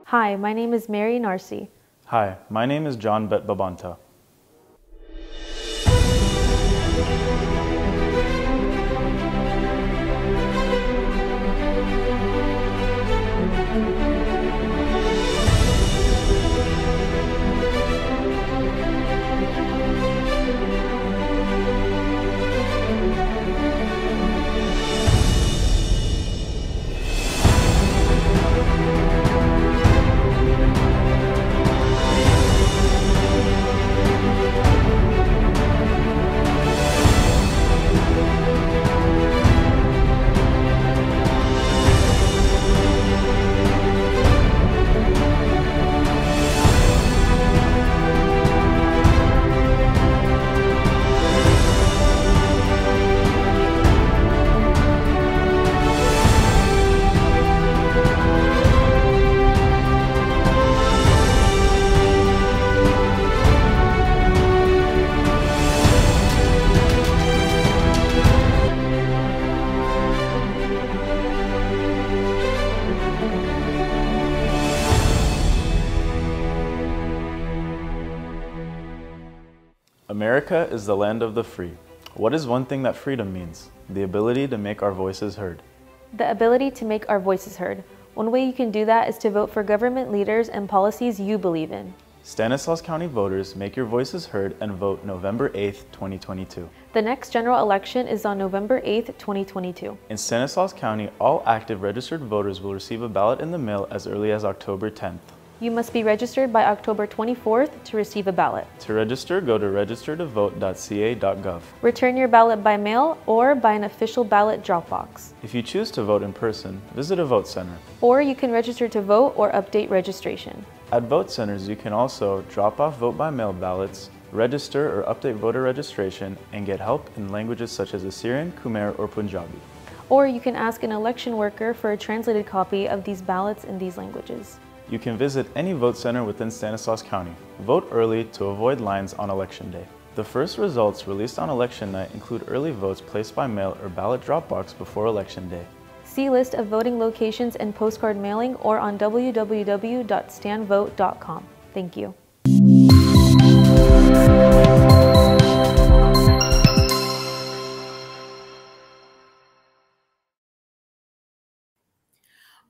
Hi, my name is Mary Narcy. Hi, my name is John Bet Babanta. America is the land of the free. What is one thing that freedom means? The ability to make our voices heard. The ability to make our voices heard. One way you can do that is to vote for government leaders and policies you believe in. Stanislaus County voters, make your voices heard and vote November 8th, 2022. The next general election is on November 8th, 2022. In Stanislaus County, all active registered voters will receive a ballot in the mail as early as October 10th. You must be registered by October 24th to receive a ballot. To register, go to registertovote.ca.gov. Return your ballot by mail or by an official ballot drop box. If you choose to vote in person, visit a vote center. Or you can register to vote or update registration. At vote centers, you can also drop off vote by mail ballots, register or update voter registration, and get help in languages such as Assyrian, Khmer, or Punjabi. Or you can ask an election worker for a translated copy of these ballots in these languages. You can visit any vote center within Stanislaus County. Vote early to avoid lines on Election Day. The first results released on election night include early votes placed by mail or ballot drop box before Election Day. See list of voting locations and postcard mailing or on www.stanvote.com. Thank you.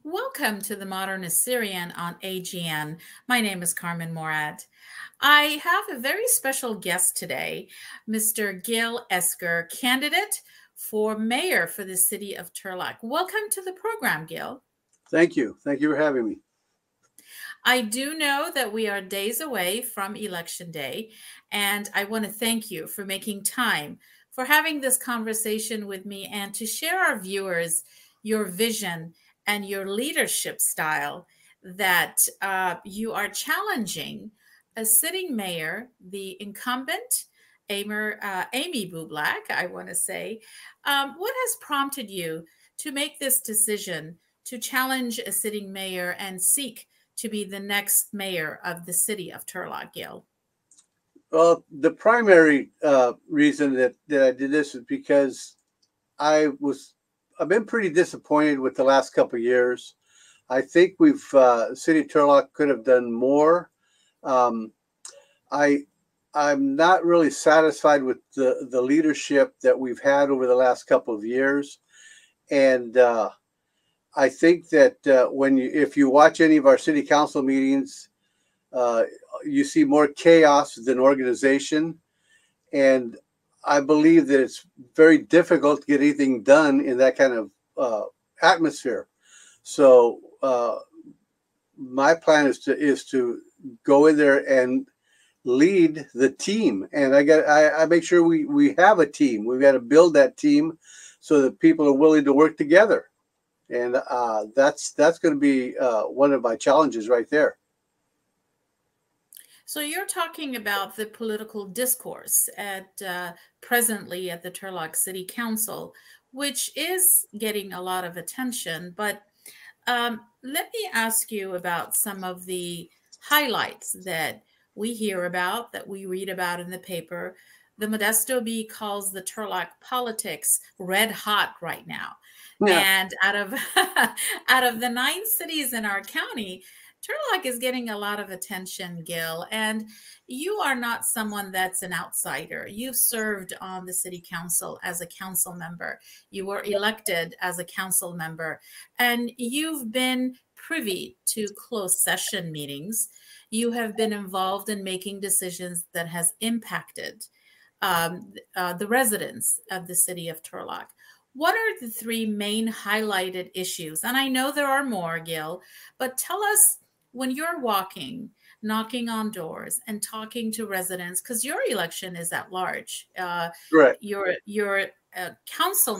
Welcome to the Modern Assyrian on AGN. My name is Carmen Morad. I have a very special guest today, Mr. Gil Esker, candidate for mayor for the city of Turlock. Welcome to the program, Gil. Thank you. Thank you for having me. I do know that we are days away from Election Day, and I want to thank you for making time for having this conversation with me and to share our viewers your vision and your leadership style that you are challenging a sitting mayor, the incumbent, Amy Bublak, I want to say. What has prompted you to make this decision to challenge a sitting mayor and seek to be the next mayor of the city of Turlock, Gil? Well, the primary reason that I did this is because I've been pretty disappointed with the last couple of years. I think City of Turlock could have done more. I'm not really satisfied with the leadership that we've had over the last couple of years, and I think that if you watch any of our city council meetings, you see more chaos than organization, and I believe that it's very difficult to get anything done in that kind of atmosphere. So my plan is to go in there and lead the team, and I make sure we have a team. We've got to build that team so that people are willing to work together, and that's going to be one of my challenges right there. So you're talking about the political discourse presently at the Turlock City Council, which is getting a lot of attention. But Let me ask you about some of the highlights that we hear about, that we read about in the paper. The Modesto Bee calls the Turlock politics red hot right now. Yeah. And out of out of the 9 cities in our county, Turlock is getting a lot of attention, Gil. And you are not someone that's an outsider. You've served on the city council as a council member. You were elected as a council member, and you've been privy to closed session meetings. You have been involved in making decisions that has impacted the residents of the city of Turlock. What are the 3 main highlighted issues? And I know there are more, Gil, but tell us, when you're walking, knocking on doors and talking to residents, because your election is at large. Correct. Your council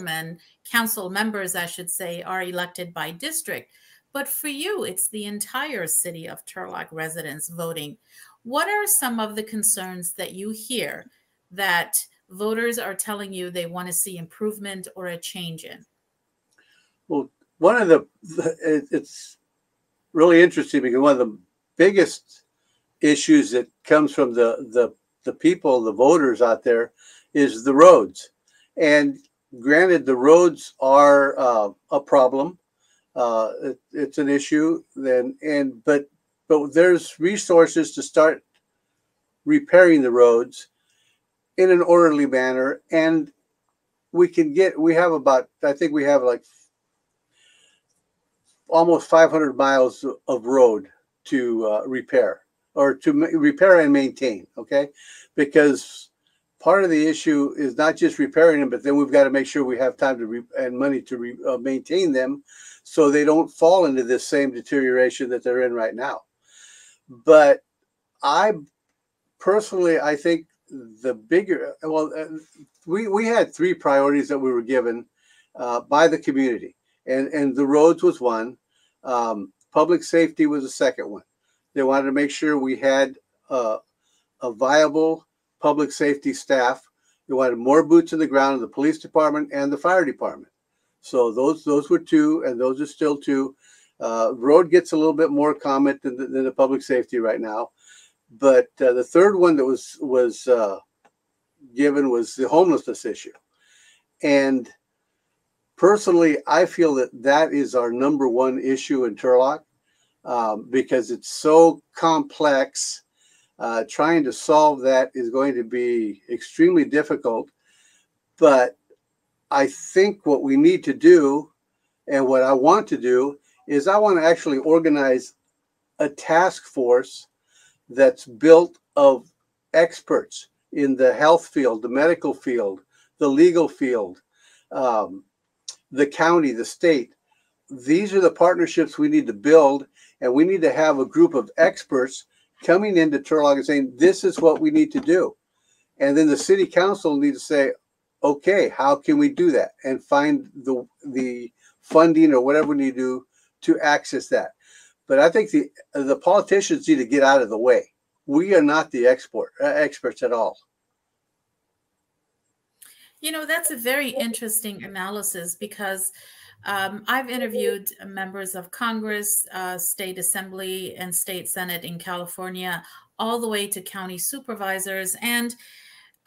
members, I should say, are elected by district. But for you, it's the entire city of Turlock residents voting. What are some of the concerns that you hear that voters are telling you they want to see improvement or a change in? Well, it's really interesting because one of the biggest issues that comes from the people, the voters out there, is the roads. And granted, the roads are a problem. It's an issue then, but there's resources to start repairing the roads in an orderly manner, and we have about, I think we have like almost 500 miles of road to repair, or to repair and maintain. Okay, because part of the issue is not just repairing them, but then we've got to make sure we have time and money to maintain them, so they don't fall into this same deterioration that they're in right now. But I think the bigger, we had 3 priorities that we were given by the community, and the roads was one. Public safety was the second one. They wanted to make sure we had a viable public safety staff. They wanted more boots on the ground in the police department and the fire department. So those were 2, and those are still 2. Road gets a little bit more comment than the public safety right now. But the third one that was given was the homelessness issue. And personally, I feel that is our number 1 issue in Turlock, because it's so complex. Trying to solve that is going to be extremely difficult. But I think what we need to do, and what I want to do, is I want to actually organize a task force that's built of experts in the health field, the medical field, the legal field, the county, the state. These are the partnerships we need to build, and we need to have a group of experts coming into Turlock and saying, this is what we need to do. And then the city council needs to say, okay, how can we do that? And find the funding or whatever we need to do to access that. But I think the politicians need to get out of the way. We are not the experts at all. You know, that's a very interesting analysis, because I've interviewed members of Congress, state assembly, and state senate in California, all the way to county supervisors. And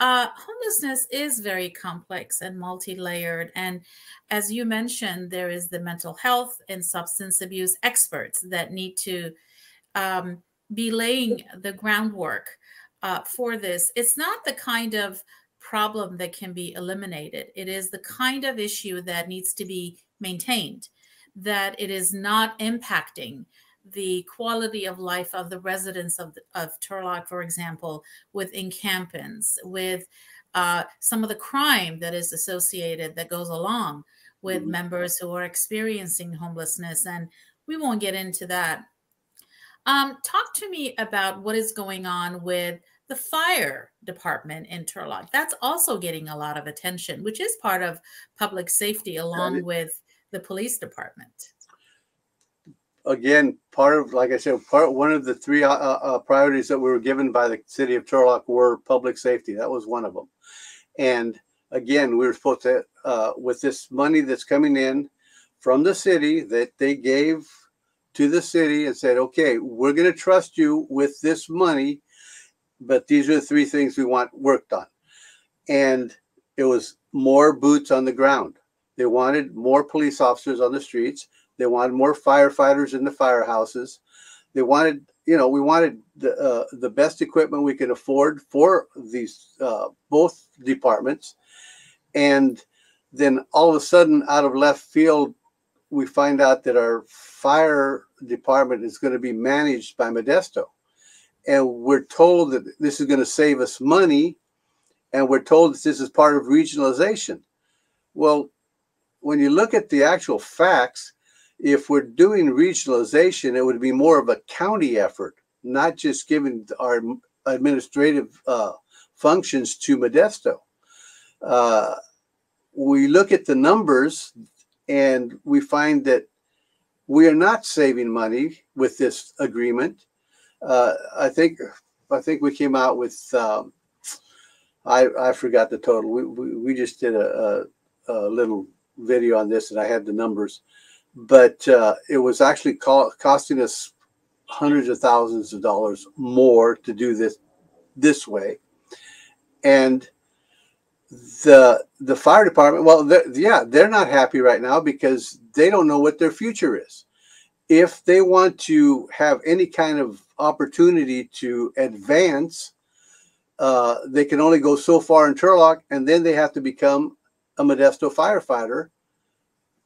homelessness is very complex and multi-layered. And as you mentioned, there is the mental health and substance abuse experts that need to be laying the groundwork for this. It's not the kind of problem that can be eliminated. It is the kind of issue that needs to be maintained, that it is not impacting the quality of life of the residents of Turlock, for example, with encampments, with some of the crime that is associated, that goes along with members who are experiencing homelessness. And we won't get into that. Talk to me about what is going on with the fire department in Turlock. That's also getting a lot of attention, which is part of public safety, along with the police department. Again, like I said, one of the 3 priorities that we were given by the city of Turlock were public safety. That was one of them. And again, we were supposed to, with this money that's coming in from the city that they gave to the city and said, okay, we're going to trust you with this money, but these are the three things we want worked on. And it was more boots on the ground. They wanted more police officers on the streets. They wanted more firefighters in the firehouses. They wanted, we wanted the best equipment we could afford for these both departments. And then all of a sudden, out of left field, we find out that our fire department is going to be managed by Modesto. And we're told that this is going to save us money. And we're told that this is part of regionalization. Well, when you look at the actual facts, if we're doing regionalization, it would be more of a county effort, not just giving our administrative functions to Modesto. We look at the numbers and we find that we are not saving money with this agreement. I think we came out with, I forgot the total. We just did a little video on this and I had the numbers, but it was actually costing us hundreds of thousands of dollars more to do this way. And the fire department, well, they're not happy right now because they don't know what their future is. If they want to have any kind of opportunity to advance, they can only go so far in Turlock, and then they have to become a Modesto firefighter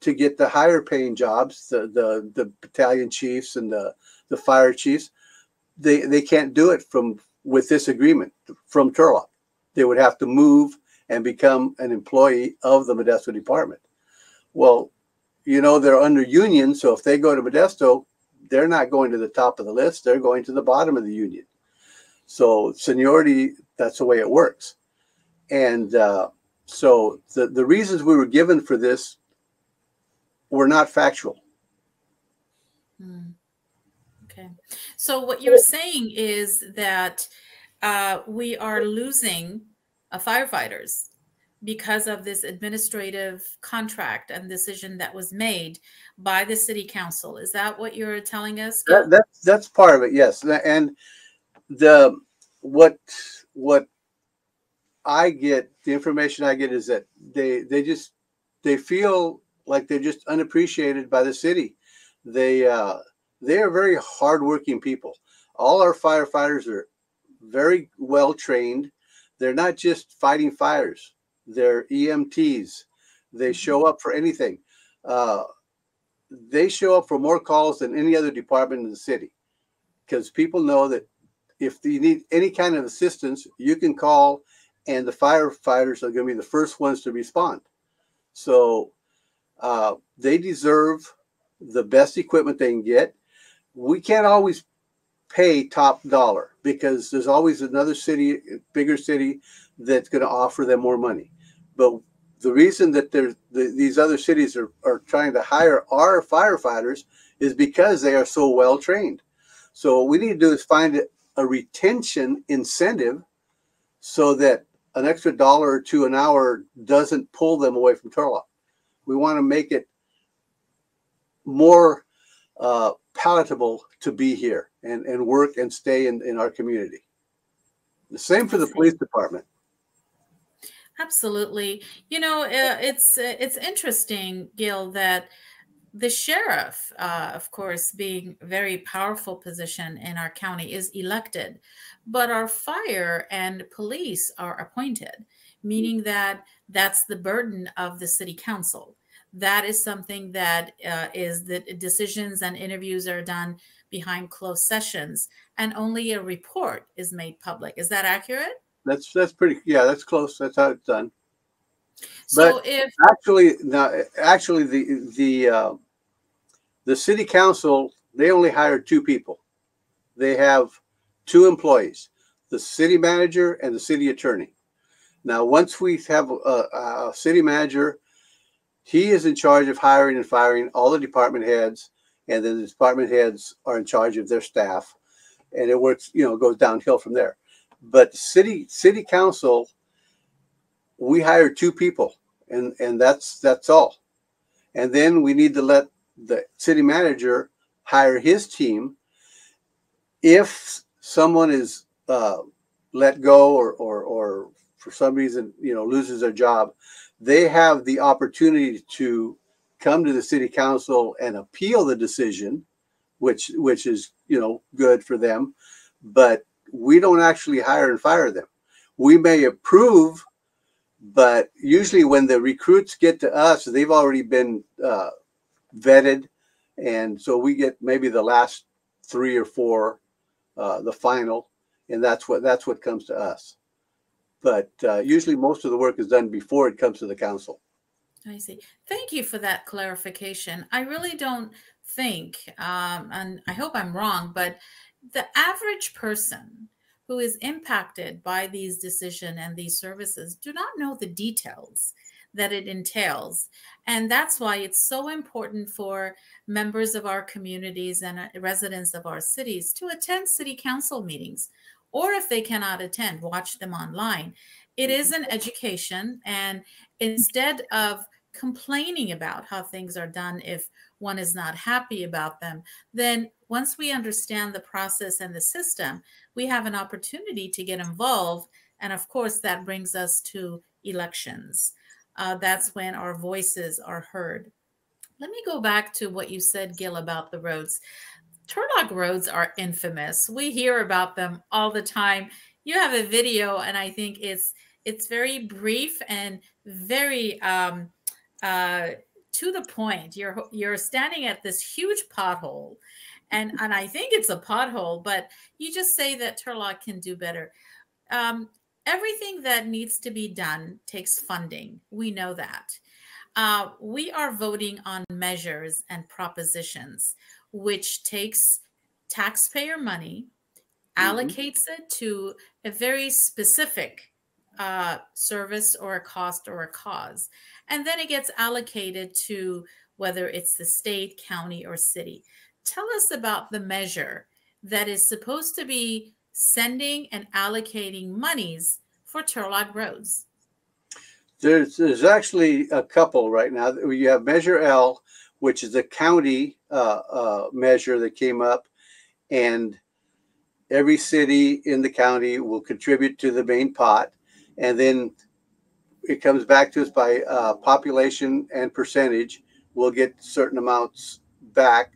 to get the higher paying jobs, the battalion chiefs and the fire chiefs. They can't do it with this agreement from Turlock. They would have to move and become an employee of the Modesto department. Well, they're under union, so if they go to Modesto, they're not going to the top of the list. They're going to the bottom of the union. So seniority, that's the way it works. And so the reasons we were given for this were not factual. Okay. So what you're saying is that we are losing firefighters because of this administrative contract and decision that was made by the city council. Is that what you're telling us? That's part of it, yes. And what I get, the information I get is that they feel like they're just unappreciated by the city. They are very hardworking people. All our firefighters are very well trained. They're not just fighting fires. They're EMTs. They show up for anything. They show up for more calls than any other department in the city, because people know that if you need any kind of assistance, you can call, and the firefighters are going to be the first ones to respond. So they deserve the best equipment they can get. We can't always pay top dollar because there's always another city, bigger city, that's going to offer them more money. But the reason that these other cities are trying to hire our firefighters is because they are so well trained. So what we need to do is find a retention incentive so that an extra $1 or $2 an hour doesn't pull them away from Turlock. We want to make it more palatable to be here and work and stay in our community. The same for the police department. Absolutely. It's interesting, Gil, that the sheriff, of course, being a very powerful position in our county, is elected, but our fire and police are appointed, meaning that that's the burden of the city council. That is something that is the decisions and interviews are done behind closed sessions, and only a report is made public. Is that accurate? That's pretty, yeah, that's close. That's how it's done. So but actually the city council, they only hire 2 people. They have 2 employees, the city manager and the city attorney. Now, once we have a city manager, he is in charge of hiring and firing all the department heads, and then the department heads are in charge of their staff, and it works, goes downhill from there. But city council, we hire 2 people, and that's all. And then we need to let the city manager hire his team. If someone is let go or for some reason, loses their job, they have the opportunity to come to the city council and appeal the decision, which is, good for them. But we don't actually hire and fire them. We may approve, but usually when the recruits get to us, they've already been vetted. And so we get maybe the last 3 or 4, the final, and that's what comes to us. But usually most of the work is done before it comes to the council. I see. Thank you for that clarification. I really don't think, and I hope I'm wrong, but the average person who is impacted by these decisions and these services do not know the details that it entails. And that's why it's so important for members of our communities and residents of our cities to attend city council meetings, or if they cannot attend, watch them online. It is an education, and instead of complaining about how things are done if one is not happy about them, then once we understand the process and the system, we have an opportunity to get involved. And of course, that brings us to elections. That's when our voices are heard. Let me go back to what you said, Gil, about the roads. Turlock roads are infamous. We hear about them all the time. You have a video, and I think it's very brief and very to the point. You're standing at this huge pothole, and I think it's a pothole, but you just say that Turlock can do better. Everything that needs to be done takes funding. We know that. We are voting on measures and propositions, which takes taxpayer money, allocates it to a very specific service or a cost or a cause. And then it gets allocated to whether it's the state, county, or city. Tell us about the measure that is supposed to be sending and allocating monies for Turlock roads. There's actually a couple right now. You have Measure L, which is the county measure that came up, and every city in the county will contribute to the main pot, and then it comes back to us by population and percentage. We'll get certain amounts back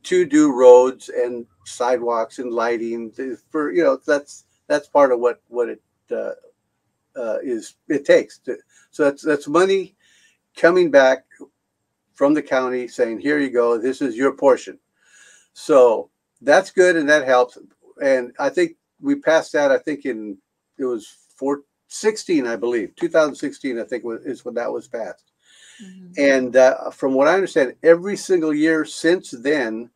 to do roads and sidewalks and lighting. For that's part of what it it takes. So that's money coming back from the county saying, here you go, this is your portion. So that's good, and that helps. And I think we passed that, I think it was 2016, I believe. 2016, I think is when that was passed. Mm-hmm. And from what I understand, every single year since then,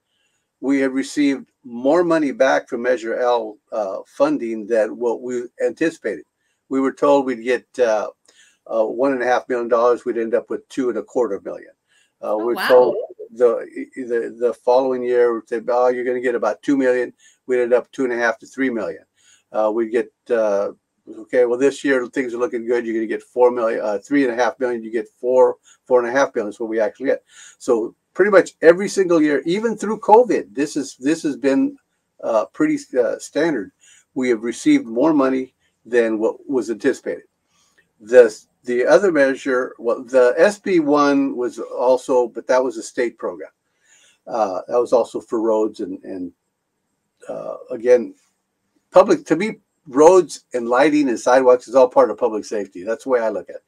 we have received more money back from Measure L funding than what we anticipated. We were told we'd get $1.5 million. We'd end up with $2.25 million. We're told the following year, we'd say, oh, you're going to get about $2 million. We'd end up $2.5 to $3 million. We'd get okay. Well, this year things are looking good. You're going to get $3.5 million. You get $4.5 million. That's what we actually get. So pretty much every single year, even through COVID, this has been pretty standard. We have received more money than what was anticipated. The other measure, well, the SB1 was also, but that was a state program. That was also for roads and again, public. To me, roads and lighting and sidewalks is all part of public safety. That's the way I look at it.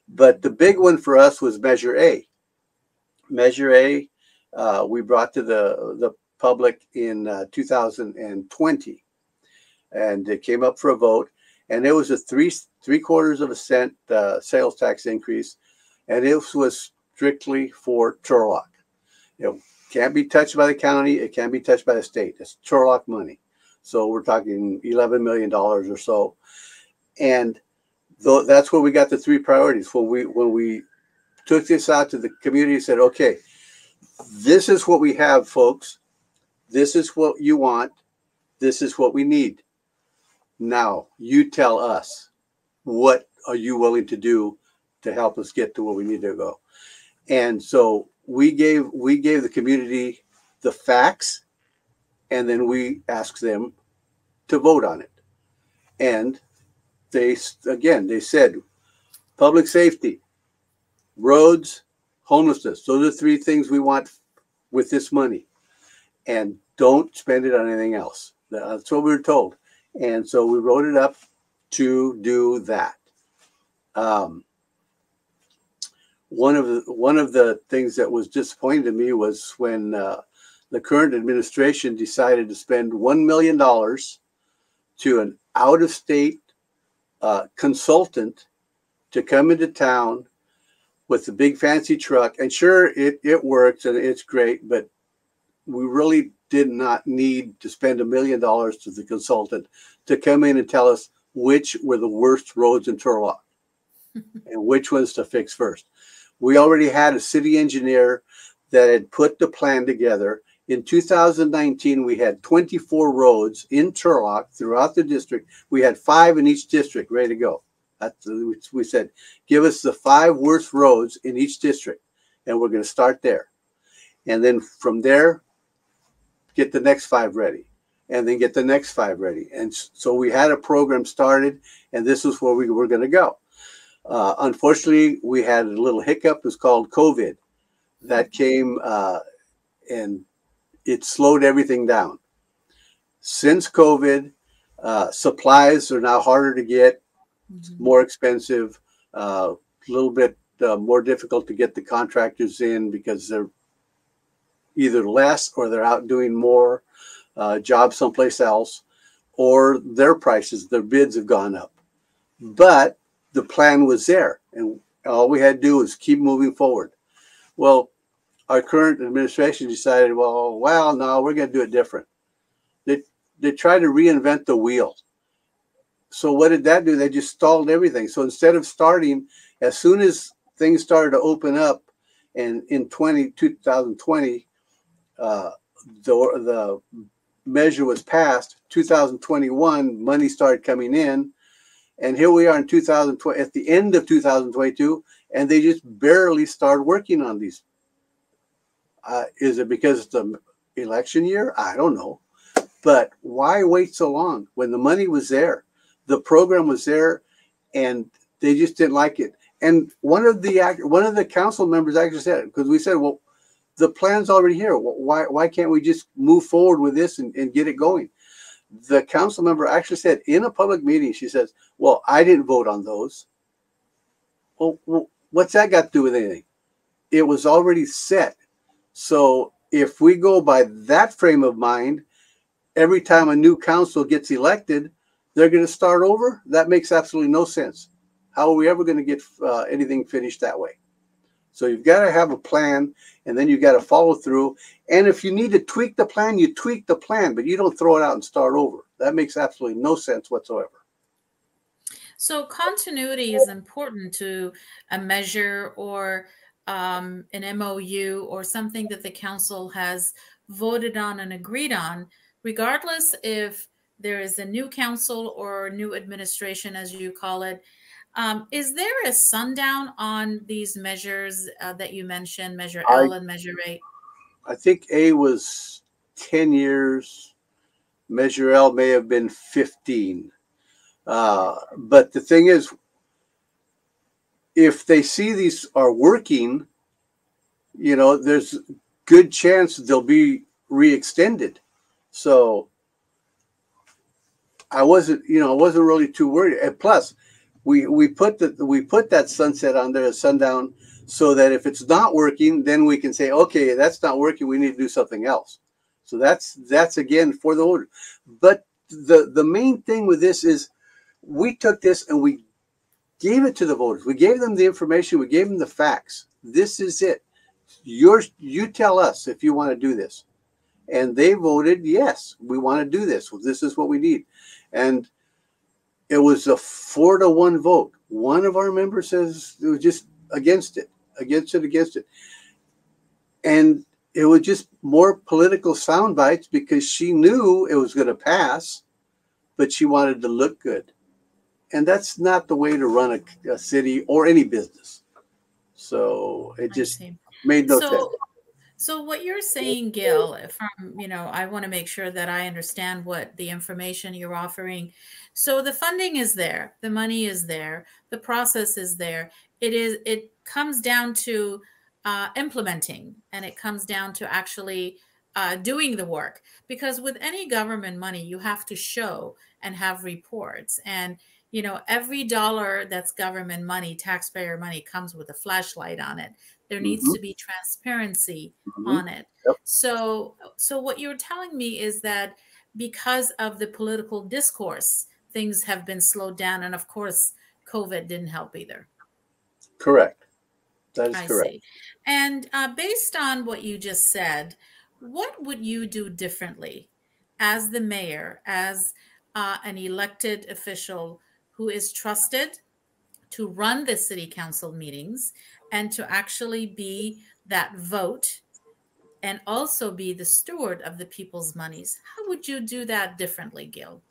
But the big one for us was Measure A. Measure A, we brought to the public in 2020, and it came up for a vote. And it was a 3/4 cent sales tax increase, and it was strictly for Turlock. It can't be touched by the county. It can't be touched by the state. It's Turlock money. So we're talking $11 million or so, and that's where we got the 3 priorities. When we took this out to the community, said, okay, this is what we have, folks. This is what you want. This is what we need. Now you tell us, what are you willing to do to help us get to where we need to go? And so we gave the community the facts, and then we asked them to vote on it. And they said public safety, roads, homelessness. Those are three things we want with this money, and don't spend it on anything else. That's what we were told. And so we wrote it up to do that. One of the things that was disappointing to me was when the current administration decided to spend $1 million to an out-of-state consultant to come into town with the big fancy truck. And sure, it works and it's great, but we really did not need to spend $1 million to the consultant to come in and tell us which were the worst roads in Turlock and which ones to fix first. We already had a city engineer that had put the plan together. In 2019, we had 24 roads in Turlock throughout the district. We had 5 in each district ready to go. We said, give us the 5 worst roads in each district, and we're going to start there. And then from there, get the next 5 ready, and then get the next 5 ready. And so we had a program started, and this is where we were going to go. Unfortunately, we had a little hiccup. It was called COVID. That came and it slowed everything down. Since COVID, supplies are now harder to get, more expensive, a little bit more difficult to get the contractors in because they're either less or they're out doing more jobs someplace else, or their prices, their bids have gone up. But the plan was there, and all we had to do was keep moving forward. Well, our current administration decided, well, no, we're going to do it different. They tried to reinvent the wheel. So what did that do? They just stalled everything. So instead of starting, as soon as things started to open up, and in 2020, the measure was passed, 2021, money started coming in, and here we are in 2020, at the end of 2022, and they just barely started working on these. Is it because it's the election year? I don't know. But why wait so long when the money was there? The program was there, and they just didn't like it. And one of the council members actually said, because we said, well, the plan's already here. Why can't we just move forward with this and get it going? The council member actually said in a public meeting, she says, well, I didn't vote on those. Well, what's that got to do with anything? It was already set. So if we go by that frame of mind, every time a new council gets elected, they're going to start over? That makes absolutely no sense. How are we ever going to get anything finished that way? So you've got to have a plan, and then you've got to follow through. And if you need to tweak the plan, you tweak the plan, but you don't throw it out and start over. That makes absolutely no sense whatsoever. So continuity is important to a measure or an MOU or something that the council has voted on and agreed on, regardless if there is a new council or new administration, as you call it. Is there a sundown on these measures that you mentioned, Measure L and Measure A? I think A was 10 years. Measure L may have been 15. But the thing is, if they see these are working, there's a good chance they'll be re-extended. So I wasn't really too worried. And plus, we put that sunset on there, a sundown, so that if it's not working, then we can say, okay, that's not working. We need to do something else. So that's again for the order. But the main thing with this is we took this and we gave it to the voters. We gave them the information. We gave them the facts. This is it. You tell us if you want to do this. And they voted, yes, we want to do this. Well, this is what we need. And it was a 4-1 vote. One of our members says it was just against it. And it was just more political sound bites because she knew it was going to pass, but she wanted to look good. And that's not the way to run a city or any business. So it I just see. made no sense. So what you're saying, Gil, from, I want to make sure that I understand what the information you're offering. So the funding is there, the money is there, the process is there. It comes down to implementing, and it comes down to actually doing the work. Because with any government money, you have to show and have reports. And every dollar that's government money, taxpayer money, comes with a flashlight on it. There needs Hmm. to be transparency Hmm. on it. Yep. So what you're telling me is that because of the political discourse, things have been slowed down, and of course, COVID didn't help either. Correct. That is I correct. see. And based on what you just said, what would you do differently as the mayor, as an elected official who is trusted to run the city council meetings and to actually be that vote and also be the steward of the people's monies? How would you do that differently, Gil?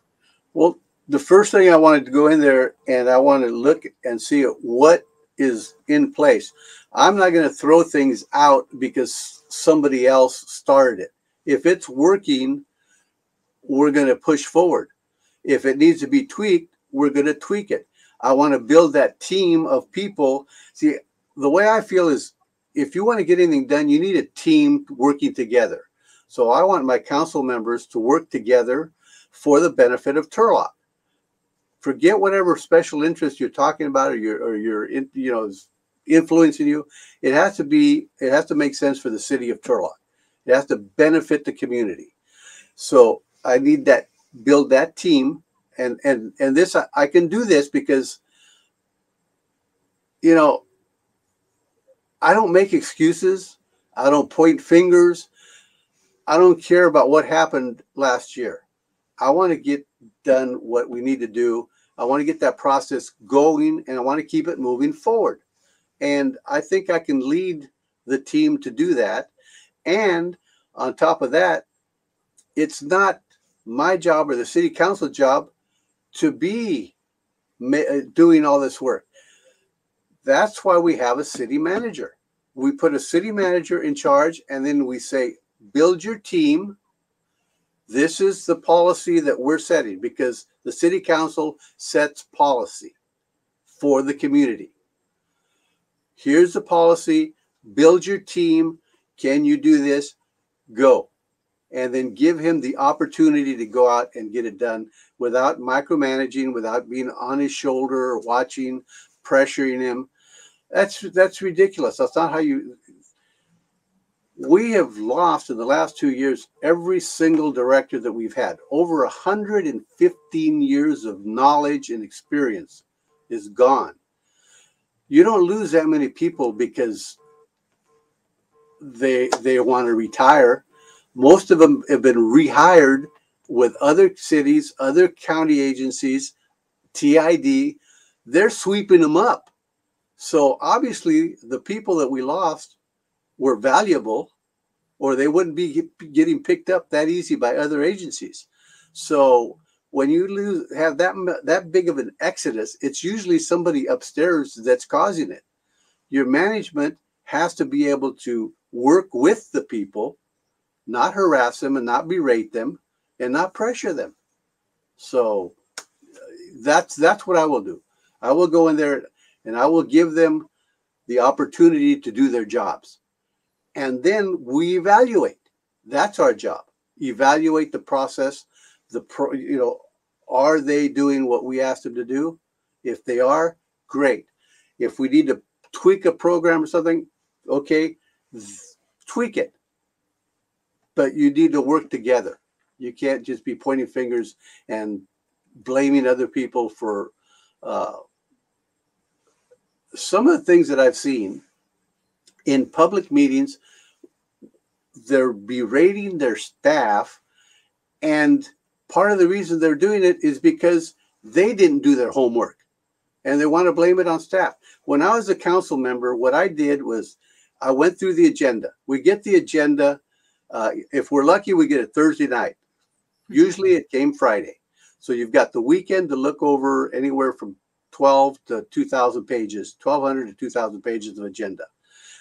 Well, the first thing I wanted to go in there and I want to look and see what is in place. I'm not going to throw things out because somebody else started it. If it's working, we're going to push forward. If it needs to be tweaked, we're going to tweak it. I want to build that team of people. See, the way I feel is if you want to get anything done, you need a team working together. So I want my council members to work together for the benefit of Turlock. Forget whatever special interest you're talking about or your is influencing you. It has to make sense for the city of Turlock. It has to benefit the community. So I need that, build that team, and this I can do this because I don't make excuses. I don't point fingers. I don't care about what happened last year. I want to get done what we need to do. I want to get that process going, and I want to keep it moving forward. And I think I can lead the team to do that. And on top of that, it's not my job or the city council job to be doing all this work. That's why we have a city manager. We put a city manager in charge, and then we say, build your team. This is the policy that we're setting because the city council sets policy for the community. Here's the policy. Build your team. Can you do this? Go. And then give him the opportunity to go out and get it done without micromanaging, without being on his shoulder or watching, pressuring him. That's ridiculous. That's not how you. We have lost in the last 2 years every single director that we've had. Over 115 years of knowledge and experience is gone. You don't lose that many people because they want to retire. Most of them have been rehired with other cities, other county agencies, TID. They're sweeping them up. So obviously the people that we lost were valuable, or they wouldn't be getting picked up that easy by other agencies. So when you have that big of an exodus, it's usually somebody upstairs that's causing it. Your management has to be able to work with the people, not harass them and not berate them and not pressure them. So that's what I will do. I will go in there and I will give them the opportunity to do their jobs. And then we evaluate. That's our job. Evaluate the process. Are they doing what we asked them to do? If they are, great. If we need to tweak a program or something, okay, tweak it. But you need to work together. You can't just be pointing fingers and blaming other people for some of the things that I've seen in public meetings. They're berating their staff, and part of the reason they're doing it is because they didn't do their homework and they want to blame it on staff. When I was a council member, what I did was I went through the agenda. We get the agenda. If we're lucky, we get it Thursday night. Usually it came Friday. So you've got the weekend to look over anywhere from 12 to 2,000 pages, 1,200 to 2,000 pages of agenda.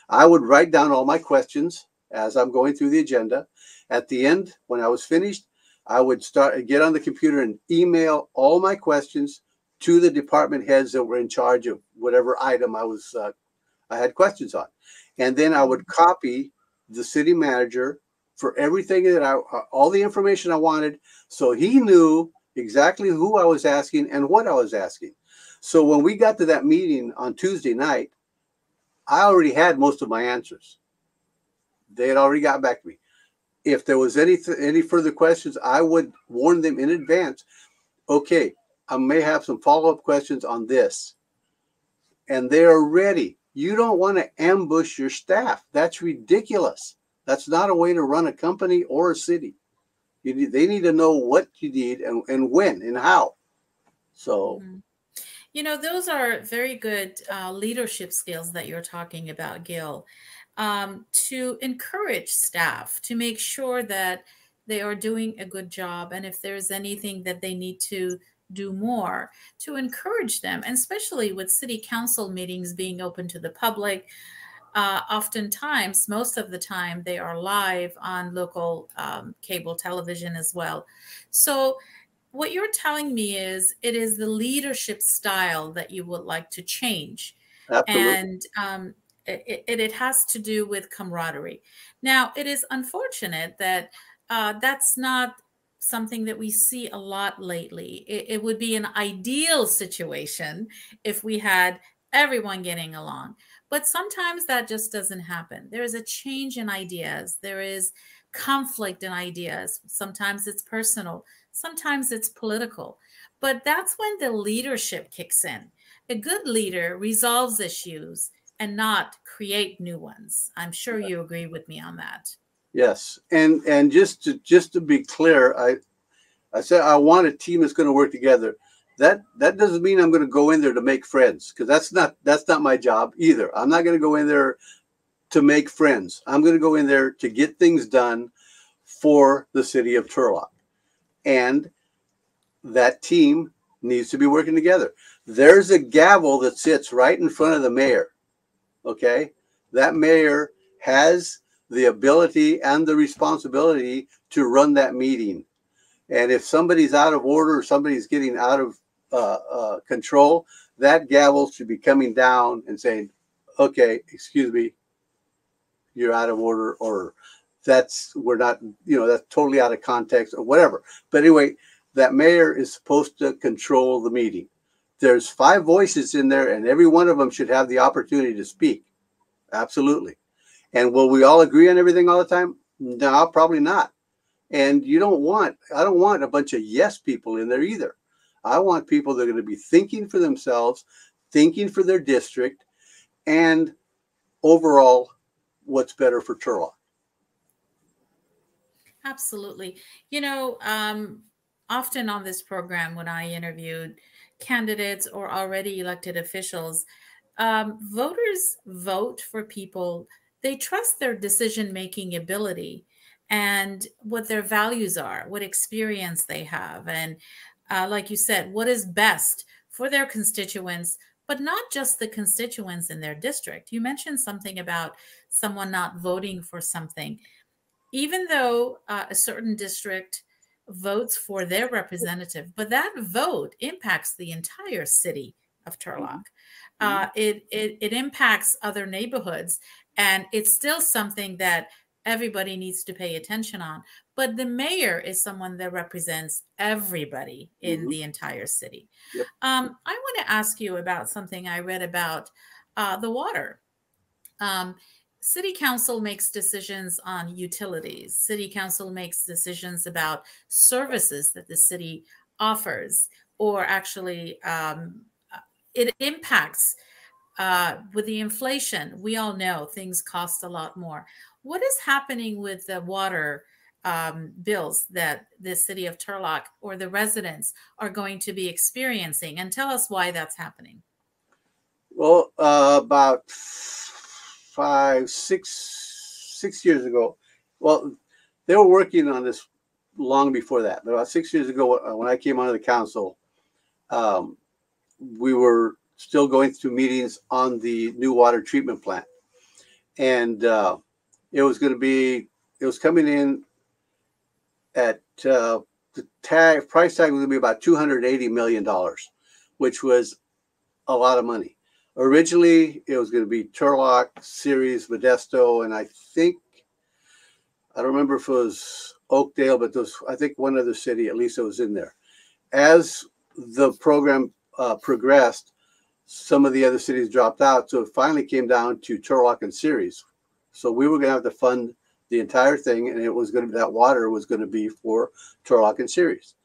I would write down all my questions as I'm going through the agenda. At the end, when I was finished, I would get on the computer and email all my questions to the department heads that were in charge of whatever item I had questions on. And then I would copy the city manager for everything that all the information I wanted, so he knew exactly who I was asking and what I was asking. So when we got to that meeting on Tuesday night, I already had most of my answers. They had already got back to me. If there was any further questions, I would warn them in advance. Okay, I may have some follow-up questions on this. And they are ready. You don't want to ambush your staff. That's ridiculous. That's not a way to run a company or a city. They need to know what you need and when and how. So, you know, those are very good leadership skills that you're talking about, Gil, to encourage staff to make sure that they are doing a good job. And if there's anything that they need to do more, to encourage them, and especially with city council meetings being open to the public. Oftentimes, most of the time, they are live on local cable television as well. So what you're telling me is it is the leadership style that you would like to change. absolutely. And it has to do with camaraderie. Now, it is unfortunate that that's not something that we see a lot lately. It would be an ideal situation if we had everyone getting along. But sometimes that just doesn't happen. There is a change in ideas. There is conflict in ideas. Sometimes it's personal. Sometimes it's political. But that's when the leadership kicks in. A good leader resolves issues and not create new ones. I'm sure you agree with me on that. Yes, and just to be clear, I said I want a team that's going to work together. That doesn't mean I'm going to go in there to make friends, because that's not my job either. I'm not going to go in there to make friends. I'm going to go in there to get things done for the city of Turlock, and that team needs to be working together. There's a gavel that sits right in front of the mayor. Okay, that mayor has the ability and the responsibility to run that meeting. And if somebody's out of order or somebody's getting out of control, that gavel should be coming down and saying, okay, excuse me, you're out of order, or we're not, that's totally out of context or whatever. But anyway, that mayor is supposed to control the meeting. There's 5 voices in there, and every one of them should have the opportunity to speak. Absolutely. And will we all agree on everything all the time? No, probably not. And I don't want a bunch of yes people in there either. I want people that are going to be thinking for themselves, thinking for their district, and overall, what's better for Turlock. Absolutely. Often on this program, when I interviewed candidates or already elected officials, voters vote for people. They trust their decision-making ability and what their values are, what experience they have. And like you said, what is best for their constituents, but not just the constituents in their district. You mentioned something about someone not voting for something. Even though a certain district votes for their representative, but that vote impacts the entire city of Turlock. It impacts other neighborhoods, and it's still something that everybody needs to pay attention on. But the mayor is someone that represents everybody in the entire city. Yep. I want to ask you about something I read about the water. City council makes decisions on utilities. City council makes decisions about services that the city offers, or actually it impacts with the inflation. We all know things cost a lot more. What is happening with the water bills that the city of Turlock or the residents are going to be experiencing? And tell us why that's happening. Well, about 6 years ago, well, they were working on this long before that, but about 6 years ago, when I came onto the council, we were still going through meetings on the new water treatment plant, and it was coming in at the price tag was going to be about $280 million, which was a lot of money. Originally, it was going to be Turlock, Ceres, Modesto, and I don't remember if it was Oakdale, but I think one other city, at least it was in there. As the program progressed, some of the other cities dropped out, so it finally came down to Turlock and Ceres. So we were going to have to fund the entire thing, and that water was going to be for Turlock and Ceres.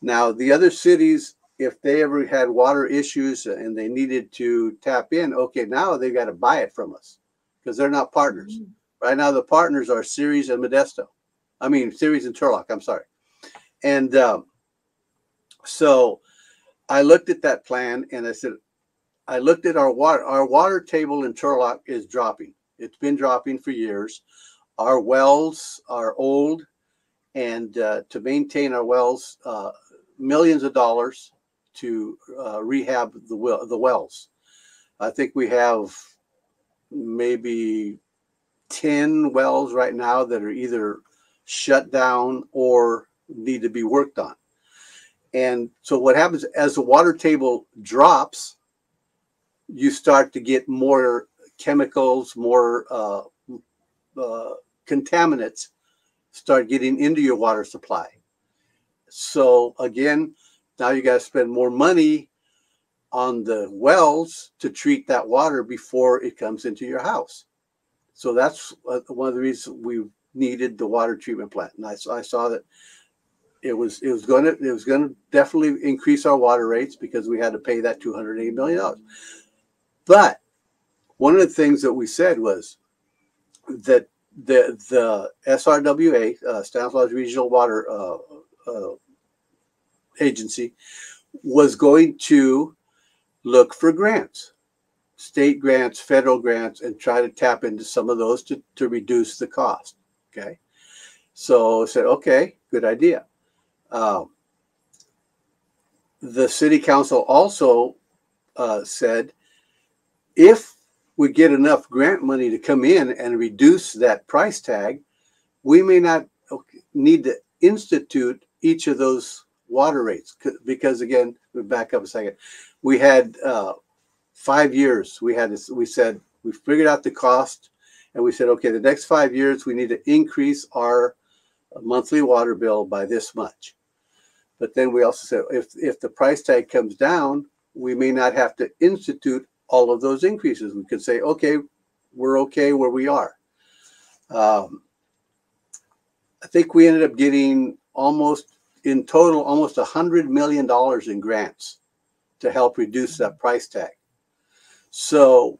Now, the other cities, if they ever had water issues and they needed to tap in, okay, now they got to buy it from us because they're not partners. Mm-hmm. Right now, the partners are Ceres and Modesto. I mean, Ceres and Turlock, I'm sorry. And so I looked at that plan and I looked at our water table in Turlock is dropping. It's been dropping for years. Our wells are old, and to maintain our wells, millions of dollars to rehab the wells. I think we have maybe 10 wells right now that are either shut down or need to be worked on. And so what happens as the water table drops, you start to get more chemicals, more contaminants start getting into your water supply. So again, now you got to spend more money on the wells to treat that water before it comes into your house. So that's one of the reasons we needed the water treatment plant. And I saw that it was going to definitely increase our water rates because we had to pay that $280 million. But one of the things that we said was that the SRWA, Stanislaus Regional Water Agency, was going to look for grants, state grants, federal grants, and try to tap into some of those to reduce the cost. Okay. So I said, okay, good idea. The city council also said, if we get enough grant money to come in and reduce that price tag, we may not need to institute each of those water rates. Because again, we back up a second. We had 5 years. We said, we figured out the cost, and we said, okay, the next 5 years, we need to increase our monthly water bill by this much. But then we also said, if the price tag comes down, we may not have to institute all of those increases. We could say, okay, we're okay where we are. I think we ended up getting in total, almost $100 million in grants to help reduce that price tag. So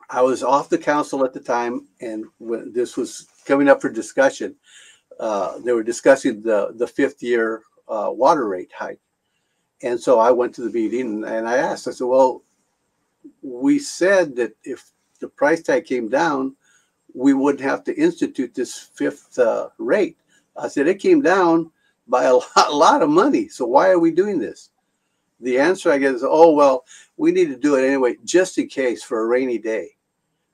I was off the council at the time, and when this was coming up for discussion, they were discussing the fifth year water rate hike. And so I went to the meeting and I asked, I said, well, we said that if the price tag came down, we wouldn't have to institute this fifth rate. I said, it came down by a lot of money. So why are we doing this? The answer I get is, oh, well, we need to do it anyway, just in case for a rainy day.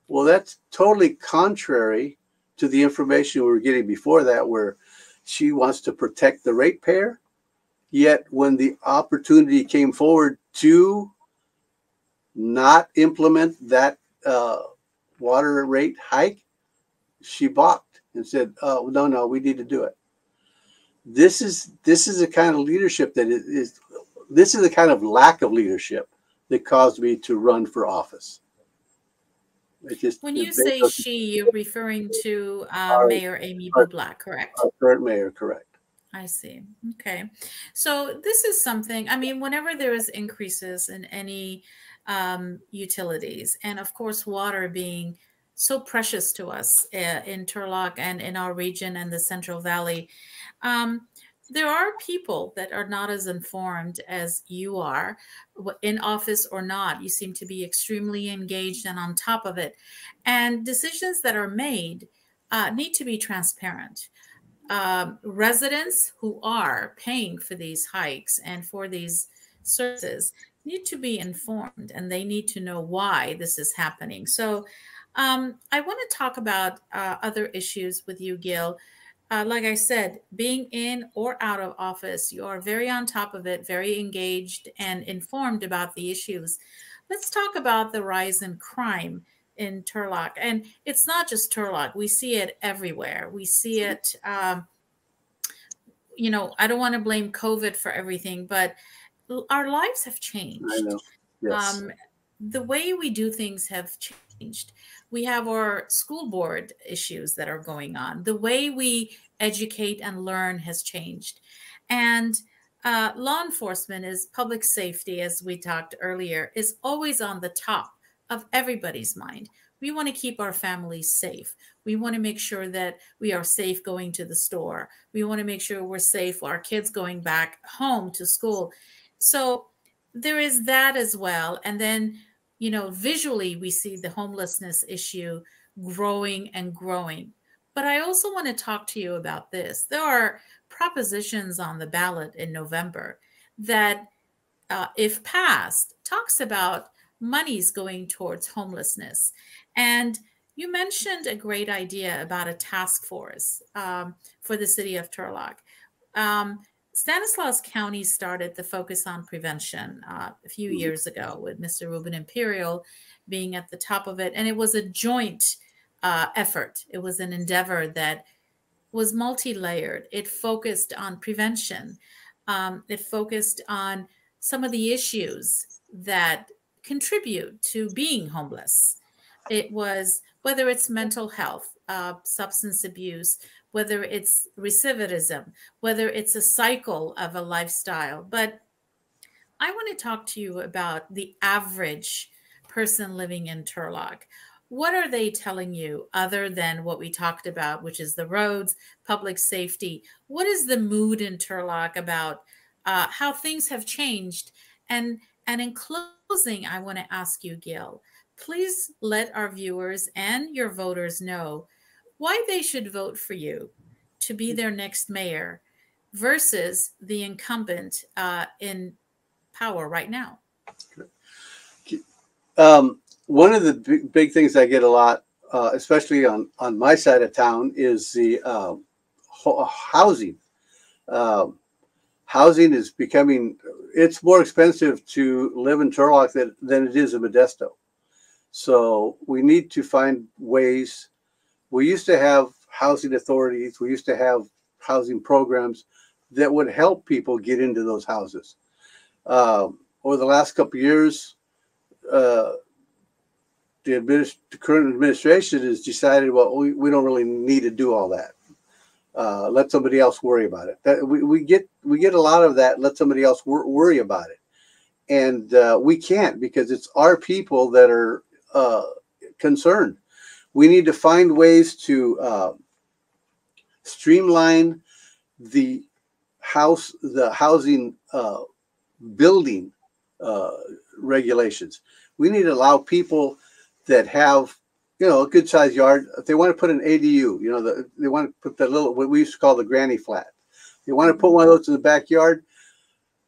Well, that's totally contrary to the information we were getting before that, where she wants to protect the ratepayer. Yet when the opportunity came forward to not implement that water rate hike, she balked and said, "Oh, no, we need to do it." This is the kind of leadership this is the kind of lack of leadership that caused me to run for office. When you say she, you're referring to Mayor Amy Bublak, correct? Our current mayor, correct. I see. Okay. So this is something, I mean, whenever there is increases in any utilities, and of course, water being so precious to us in Turlock and in our region and the Central Valley, there are people that are not as informed as you are, in office or not. You seem to be extremely engaged and on top of it. And decisions that are made need to be transparent. Residents who are paying for these hikes and for these services need to be informed, and they need to know why this is happening. So I want to talk about other issues with you, Gil. Like I said, being in or out of office, you are very on top of it, very engaged and informed about the issues. Let's talk about the rise in crime in Turlock. And it's not just Turlock, we see it everywhere. We see it, I don't want to blame COVID for everything, but our lives have I changed. know. Yes. The way we do things have changed. We have our school board issues that are going on. The way we educate and learn has changed. And law enforcement is public safety, as we talked earlier, is always on the top of everybody's mind. We want to keep our families safe. We want to make sure that we are safe going to the store. We want to make sure we're safe, our kids going back home to school. So there is that as well. And then, visually, we see the homelessness issue growing and growing. But I also want to talk to you about this. There are propositions on the ballot in November that, if passed, talks about monies going towards homelessness. And you mentioned a great idea about a task force for the city of Turlock. Stanislaus County started the focus on prevention a few years ago with Mr. Ruben Imperial being at the top of it. And it was a joint effort. It was an endeavor that was multi-layered. It focused on prevention. It focused on some of the issues that contribute to being homeless. It was whether it's mental health, substance abuse, whether it's recidivism, whether it's a cycle of a lifestyle. But I want to talk to you about the average person living in Turlock. What are they telling you other than what we talked about, which is the roads, public safety? What is the mood in Turlock about how things have changed? And in closing, I want to ask you, Gil, please let our viewers and your voters know why they should vote for you to be their next mayor versus the incumbent in power right now. One of the big things I get a lot, especially on my side of town, is the housing. Housing is it's more expensive to live in Turlock than it is in Modesto. So we need to find ways. We used to have housing authorities. We used to have housing programs that would help people get into those houses. Over the last couple of years, the current administration has decided, well, we don't really need to do all that. Let somebody else worry about it. We get a lot of that. Let somebody else worry about it, and we can't, because it's our people that are concerned. We need to find ways to streamline the housing building regulations. We need to allow people that have, a good sized yard. If they want to put an ADU, they want to put that little, what we used to call the granny flat. They want to put one of those in the backyard.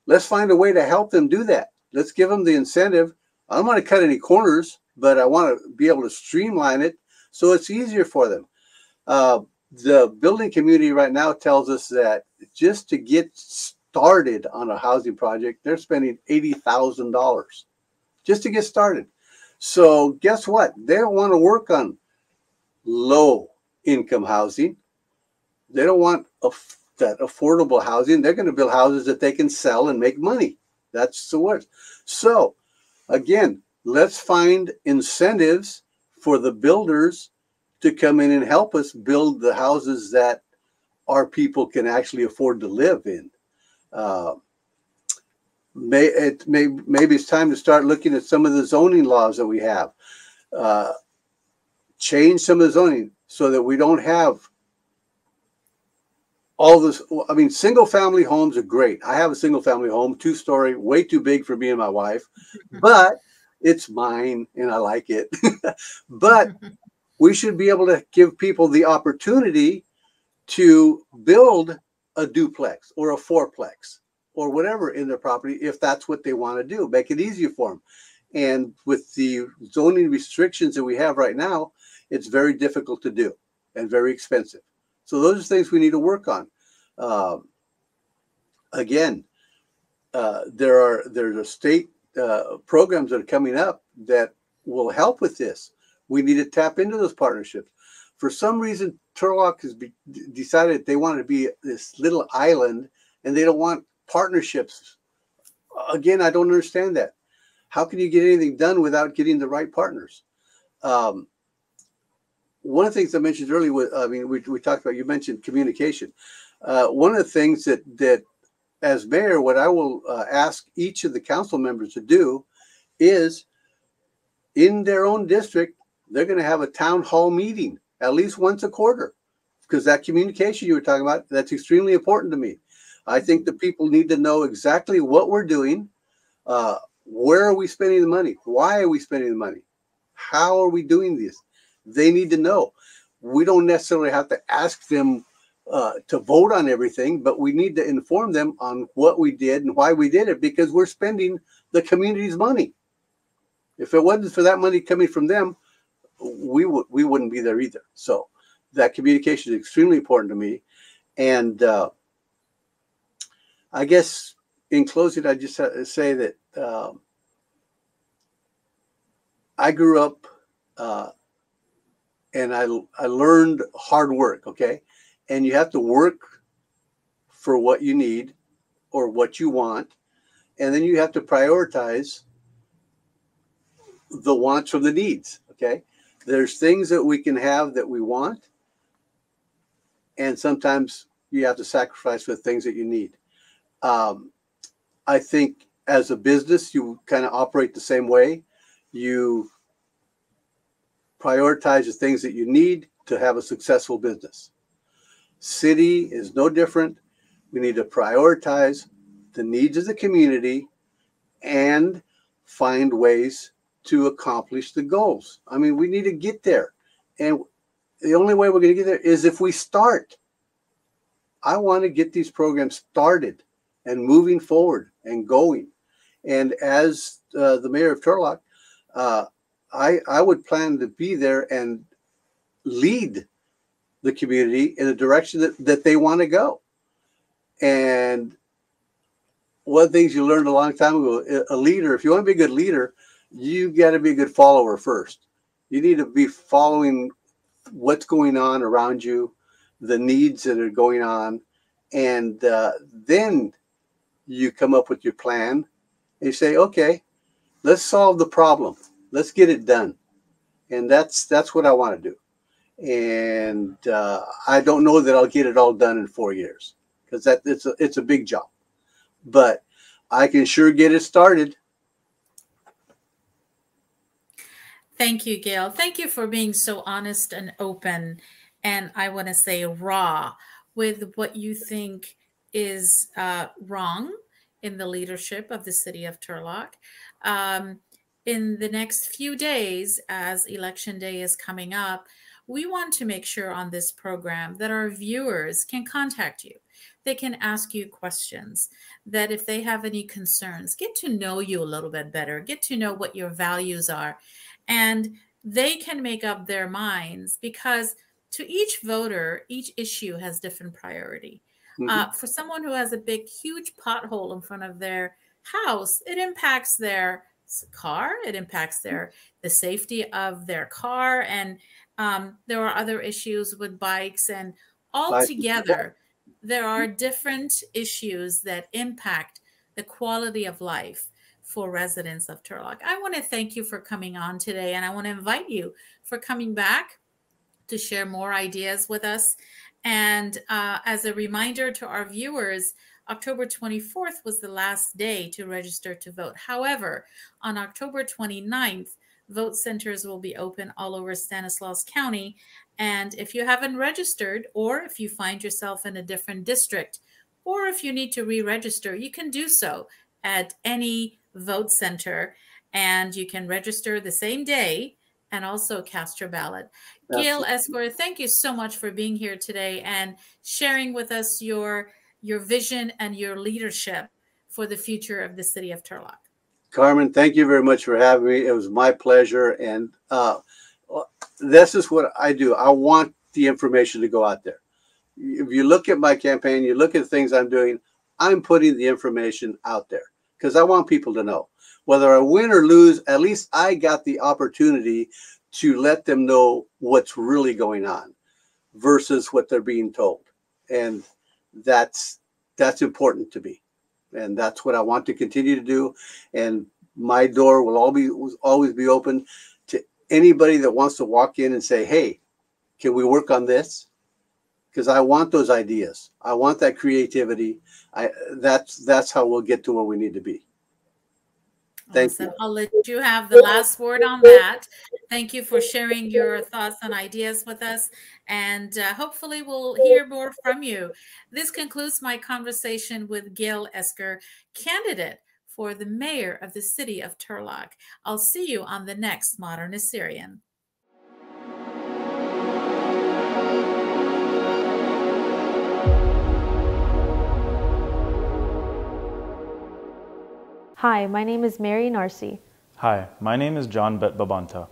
Let's find a way to help them do that. Let's give them the incentive. I don't want to cut any corners, but I want to be able to streamline it so it's easier for them. The building community right now tells us that just to get started on a housing project, they're spending $80,000 just to get started. So guess what? They don't want to work on low income housing. They don't want that affordable housing. They're going to build houses that they can sell and make money. That's the word. So again, let's find incentives for the builders to come in and help us build the houses that our people can actually afford to live in. Maybe it's time to start looking at some of the zoning laws that we have. Change some of the zoning so that we don't have all this. I mean, single family homes are great. I have a single family home, 2-story, way too big for me and my wife, but it's mine and I like it. But we should be able to give people the opportunity to build a duplex or a fourplex or whatever in their property if that's what they want to do. Make it easier for them. And with the zoning restrictions that we have right now, it's very difficult to do and very expensive. So those are things we need to work on. Again, there's a state programs that are coming up that will help with this. We need to tap into those partnerships. For some reason, Turlock has decided they want to be this little island and they don't want partnerships. Again, I don't understand that. How can you get anything done without getting the right partners? One of the things I mentioned earlier, we talked about, you mentioned communication. One of the things that as mayor, what I will ask each of the council members to do is in their own district, they're going to have a town hall meeting at least once a quarter, because that communication you were talking about, that's extremely important to me. I think the people need to know exactly what we're doing. Where are we spending the money? Why are we spending the money? How are we doing this? They need to know. We don't necessarily have to ask them to vote on everything, but we need to inform them on what we did and why we did it, because we're spending the community's money. If it wasn't for that money coming from them, we wouldn't be there either. So that communication is extremely important to me. And I guess in closing, I just say that I grew up and I learned hard work, okay? And you have to work for what you need or what you want. And then you have to prioritize the wants from the needs, okay? There's things that we can have that we want. And sometimes you have to sacrifice for things that you need. I think as a business, you kind of operate the same way. You prioritize the things that you need to have a successful business. City is no different. We need to prioritize the needs of the community and find ways to accomplish the goals. I mean, we need to get there. And the only way we're going to get there is if we start. I want to get these programs started and moving forward and going. And as the mayor of Turlock, I would plan to be there and lead the community in the direction that they want to go. And one of the things you learned a long time ago, a leader, if you want to be a good leader, you got to be a good follower first. You need to be following what's going on around you, the needs that are going on, and then you come up with your plan and you say, okay, let's solve the problem. Let's get it done. And that's what I want to do. And I don't know that I'll get it all done in 4 years, because it's a big job, but I can sure get it started. Thank you, Gail. Thank you for being so honest and open, and I want to say raw with what you think is wrong in the leadership of the city of Turlock. In the next few days, as Election Day is coming up, we want to make sure on this program that our viewers can contact you. They can ask you questions, that if they have any concerns, get to know you a little bit better, get to know what your values are, and they can make up their minds, because to each voter, each issue has different priority. Mm-hmm. For someone who has a big, huge pothole in front of their house, it impacts their car, it impacts the safety of their car, and there are other issues with bikes, and altogether there are different issues that impact the quality of life for residents of Turlock. I want to thank you for coming on today, and I want to invite you for coming back to share more ideas with us. And as a reminder to our viewers, October 24th was the last day to register to vote. However, on October 29th, vote centers will be open all over Stanislaus County. And if you haven't registered, or if you find yourself in a different district, or if you need to re-register, you can do so at any vote center, and you can register the same day and also cast your ballot. Gail Esquer, thank you so much for being here today and sharing with us your vision and your leadership for the future of the city of Turlock. Carmen, thank you very much for having me. It was my pleasure. And this is what I do. I want the information to go out there. If you look at my campaign, you look at the things I'm doing, I'm putting the information out there because I want people to know. Whether I win or lose, at least I got the opportunity to let them know what's really going on versus what they're being told. And that's important to me. And that's what I want to continue to do. And my door will always be open to anybody that wants to walk in and say, hey, can we work on this? Because I want those ideas. I want that creativity. That's how we'll get to where we need to be. Thank you. I'll let you have the last word on that. Thank you for sharing your thoughts and ideas with us. And hopefully we'll hear more from you. This concludes my conversation with Gail Esker, candidate for the mayor of the city of Turlock. I'll see you on the next Modern Assyrian. Hi, my name is Mary Narcy. Hi, my name is John Bet Babanta.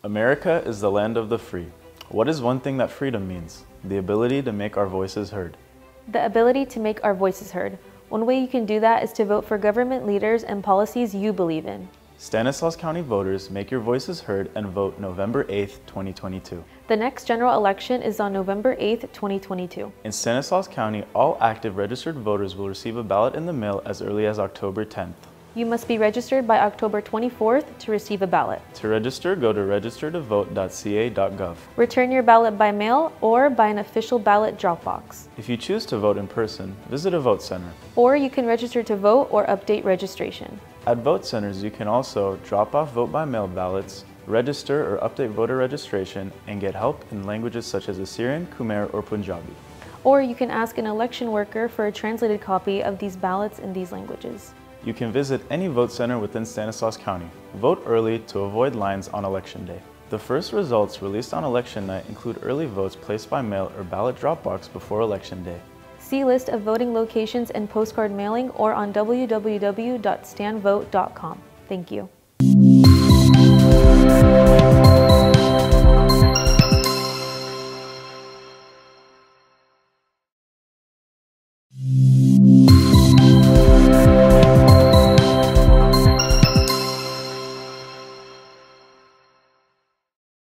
America is the land of the free. What is one thing that freedom means? The ability to make our voices heard. The ability to make our voices heard. One way you can do that is to vote for government leaders and policies you believe in. Stanislaus County voters, make your voices heard and vote November 8th, 2022. The next general election is on November 8th, 2022. In Stanislaus County, all active registered voters will receive a ballot in the mail as early as October 10th. You must be registered by October 24th to receive a ballot. To register, go to registertovote.ca.gov. Return your ballot by mail or by an official ballot drop box. If you choose to vote in person, visit a vote center. Or you can register to vote or update registration. At vote centers, you can also drop off vote by mail ballots, register or update voter registration, and get help in languages such as Assyrian, Khmer, or Punjabi. Or you can ask an election worker for a translated copy of these ballots in these languages. You can visit any vote center within Stanislaus County. Vote early to avoid lines on election day. The first results released on election night include early votes placed by mail or ballot drop box before election day. See list of voting locations and postcard mailing or on www.stanvote.com. Thank you.